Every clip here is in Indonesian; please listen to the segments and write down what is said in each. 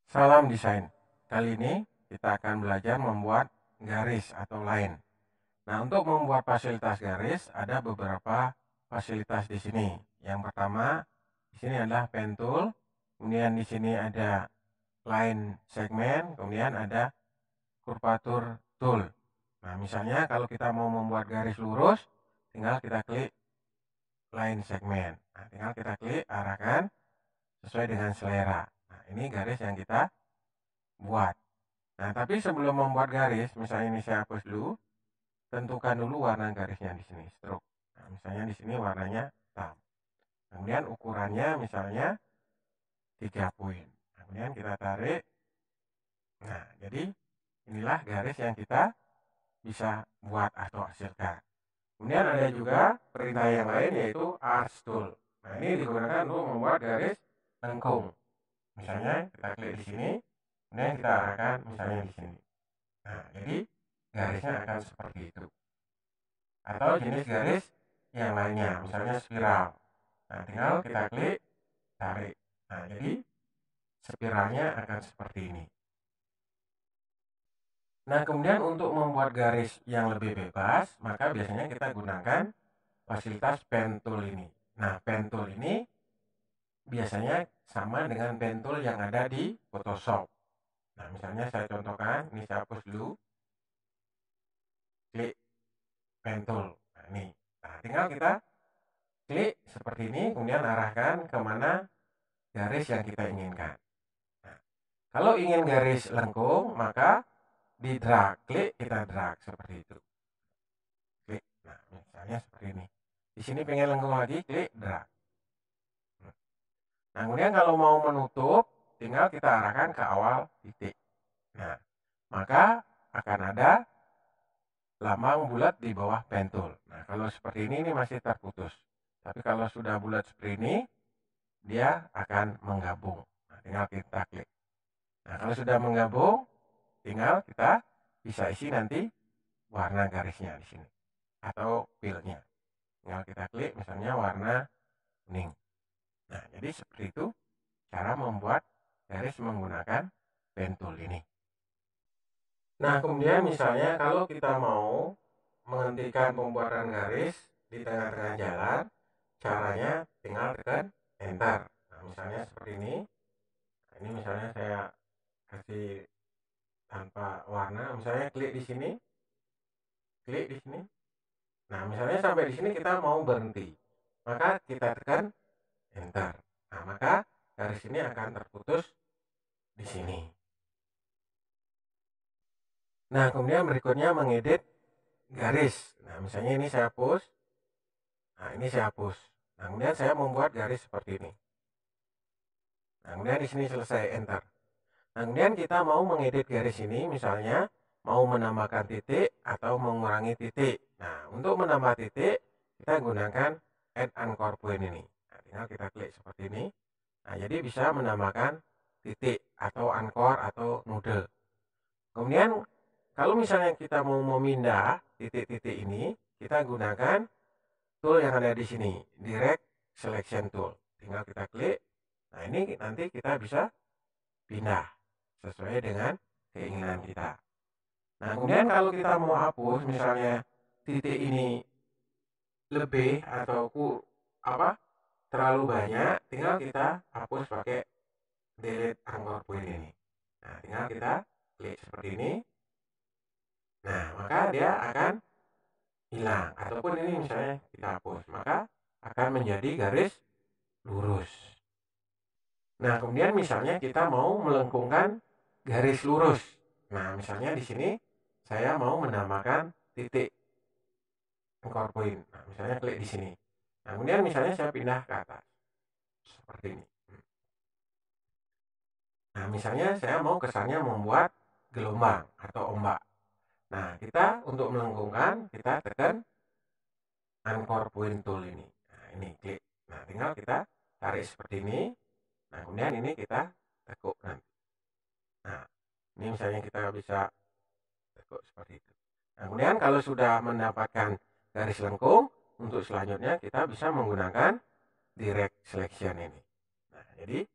Salam desain. Kali ini kita akan belajar membuat garis atau line. Nah, untuk membuat fasilitas garis ada beberapa fasilitas di sini. Yang pertama, di sini adalah pen tool, kemudian di sini ada line segmen, kemudian ada curvature tool. Nah, misalnya kalau kita mau membuat garis lurus, tinggal kita klik line segmen. Nah, tinggal kita klik arahkan sesuai dengan selera. Nah, ini garis yang kita buat. Nah, tapi sebelum membuat garis, misalnya ini saya hapus dulu, tentukan dulu warna garisnya di sini, stroke. Nah, misalnya di sini warnanya hitam. Kemudian ukurannya misalnya 3 poin. Kemudian kita tarik. Nah, jadi inilah garis yang kita bisa buat atau hasilkan. Kemudian ada juga perintah yang lain yaitu arch tool. Nah, ini digunakan untuk membuat garis lengkung. Misalnya kita klik di sini, kemudian kita arahkan misalnya di sini. Nah, jadi garisnya akan seperti itu. Atau jenis garis yang lainnya, misalnya spiral. Nah, tinggal kita klik, tarik. Nah, jadi spiralnya akan seperti ini. Nah, kemudian untuk membuat garis yang lebih bebas, maka biasanya kita gunakan fasilitas pen tool ini. Nah, pen tool ini biasanya sama dengan pen tool yang ada di Photoshop. Nah, misalnya saya contohkan, ini saya hapus dulu. Klik pen tool. Nah, ini. Nah, tinggal kita klik seperti ini, kemudian arahkan kemana garis yang kita inginkan. Nah, kalau ingin garis lengkung, maka di drag, klik kita drag seperti itu. Klik. Nah, misalnya seperti ini. Di sini pengen lengkung lagi, klik drag. Nah, kemudian kalau mau menutup, tinggal kita arahkan ke awal titik. Nah, maka akan ada lambang bulat di bawah pen tool. Nah, kalau seperti ini masih terputus. Tapi kalau sudah bulat seperti ini, dia akan menggabung. Nah, tinggal kita klik. Nah, kalau sudah menggabung, tinggal kita bisa isi nanti warna garisnya di sini atau fillnya. Tinggal kita klik misalnya warna kuning. Nah, jadi seperti itu cara membuat garis menggunakan pen tool ini. Nah, kemudian misalnya kalau kita mau menghentikan pembuatan garis di tengah-tengah jalan, caranya tinggal tekan enter. Nah, misalnya seperti ini. Nah, ini misalnya saya kasih tanpa warna, misalnya klik di sini, klik di sini. Nah, misalnya sampai di sini kita mau berhenti, maka kita tekan enter. Nah, maka garis ini akan terputus di sini. Nah, kemudian berikutnya mengedit garis. Nah, misalnya ini saya hapus. Nah, ini saya hapus. Nah, kemudian saya membuat garis seperti ini. Nah, kemudian di sini selesai enter. Nah, kemudian kita mau mengedit garis ini, misalnya mau menambahkan titik atau mengurangi titik. Nah, untuk menambah titik, kita gunakan add anchor point ini. Nah, tinggal kita klik seperti ini. Nah, jadi bisa menambahkan titik atau anchor atau node. Kemudian, kalau misalnya kita mau memindah titik-titik ini, kita gunakan tool yang ada di sini, direct selection tool. Tinggal kita klik. Nah, ini nanti kita bisa pindah sesuai dengan keinginan kita. Nah, kemudian kalau kita mau hapus misalnya titik ini lebih atau terlalu banyak, tinggal kita hapus pakai delete anchor point ini. Nah, tinggal kita klik seperti ini. Nah, maka dia akan hilang. Ataupun ini misalnya kita hapus, maka akan menjadi garis lurus. Nah, kemudian misalnya kita mau melengkungkan garis lurus. Nah, misalnya di sini saya mau menambahkan titik anchor point. Nah, misalnya klik di sini. Nah, kemudian misalnya saya pindah ke atas. Seperti ini. Nah, misalnya saya mau kesannya membuat gelombang atau ombak. Nah, kita untuk melengkungkan, kita tekan anchor point tool ini. Nah, ini klik. Nah, tinggal kita tarik seperti ini. Nah, kemudian ini kita tekuk nanti. Nah, ini misalnya kita bisa tekuk seperti itu. Nah, kemudian kalau sudah mendapatkan garis lengkung, untuk selanjutnya kita bisa menggunakan direct selection ini. Nah, jadi,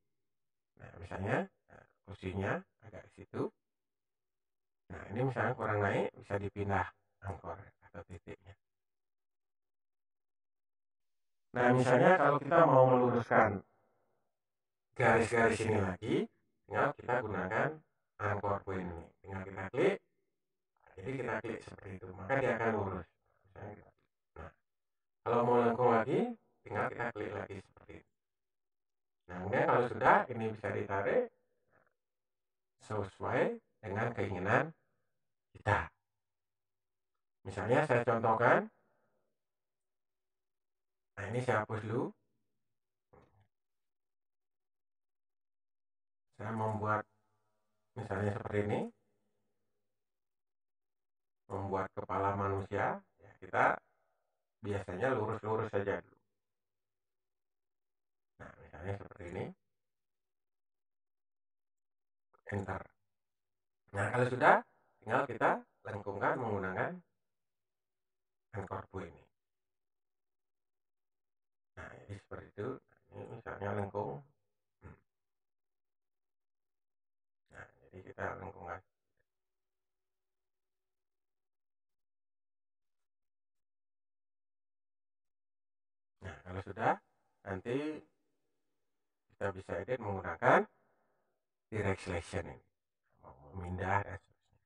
misalnya kursinya agak ke situ. Nah, ini misalnya kurang naik, bisa dipindah angkor atau titiknya. Nah, misalnya kalau kita mau meluruskan garis-garis ini lagi, tinggal kita gunakan angkor point ini. Tinggal kita klik, jadi kita klik seperti itu, maka dia akan lurus. Nah, kalau mau lengkung lagi, tinggal kita klik lagi seperti itu. Nah, kemudian kalau sudah, ini bisa ditarik sesuai dengan keinginan kita. Misalnya saya contohkan, nah ini saya hapus dulu. Saya membuat misalnya seperti ini, membuat kepala manusia, ya kita biasanya lurus-lurus saja dulu. Nah, misalnya seperti ini, enter. Nah, kalau sudah, tinggal kita lengkungkan menggunakan angkor point ini. Nah, jadi seperti itu. Ini misalnya lengkung. Nah, jadi kita lengkungkan. Nah, kalau sudah, nanti kita bisa edit menggunakan direct selection ini. Mau memindah dan seterusnya.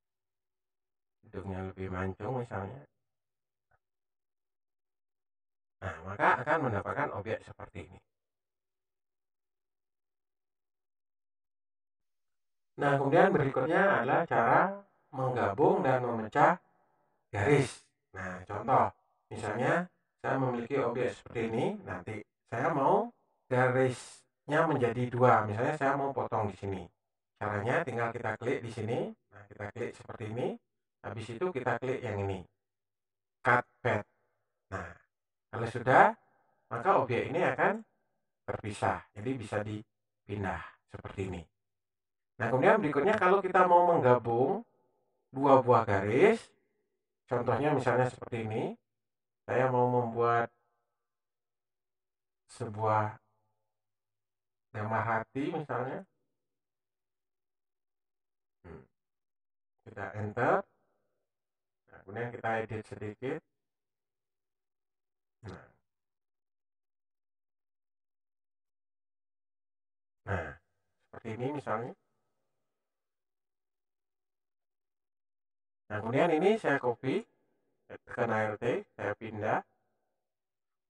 Hidungnya lebih mancung misalnya. Nah, maka akan mendapatkan objek seperti ini. Nah, kemudian berikutnya adalah cara menggabung dan memecah garis. Nah, contoh, misalnya saya memiliki objek seperti ini, nanti saya mau garisnya menjadi dua. Misalnya saya mau potong di sini. Caranya tinggal kita klik di sini. Nah, kita klik seperti ini. Habis itu kita klik yang ini. Cut path. Nah, kalau sudah, maka objek ini akan terpisah. Jadi bisa dipindah seperti ini. Nah, kemudian berikutnya kalau kita mau menggabung dua buah garis, contohnya misalnya seperti ini, saya mau membuat sebuah gambar hati misalnya. Kita enter. Nah, kemudian kita edit sedikit. Nah, seperti ini misalnya. Nah, kemudian ini saya copy, tekan Alt, saya pindah.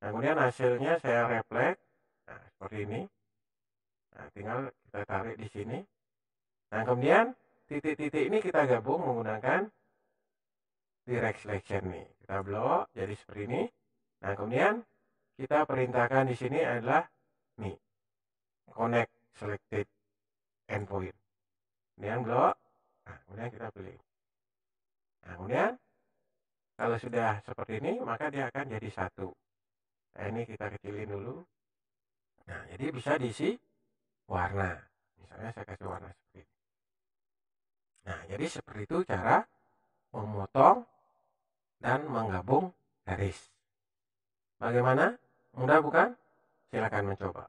Nah, kemudian hasilnya saya reflect. Nah, seperti ini. Nah, tinggal kita tarik di sini. Nah, kemudian titik-titik ini kita gabung menggunakan direct selection nih. Kita blok jadi seperti ini. Nah, kemudian kita perintahkan di sini adalah nih, connect selected endpoint. Kemudian blok. Nah, kemudian kita pilih. Nah, kemudian kalau sudah seperti ini, maka dia akan jadi satu. Nah, ini kita kecilin dulu. Nah, jadi bisa diisi warna. Misalnya saya kasih warna seperti ini. Nah, jadi seperti itu cara memotong dan menggabung garis. Bagaimana? Mudah bukan? Silakan mencoba.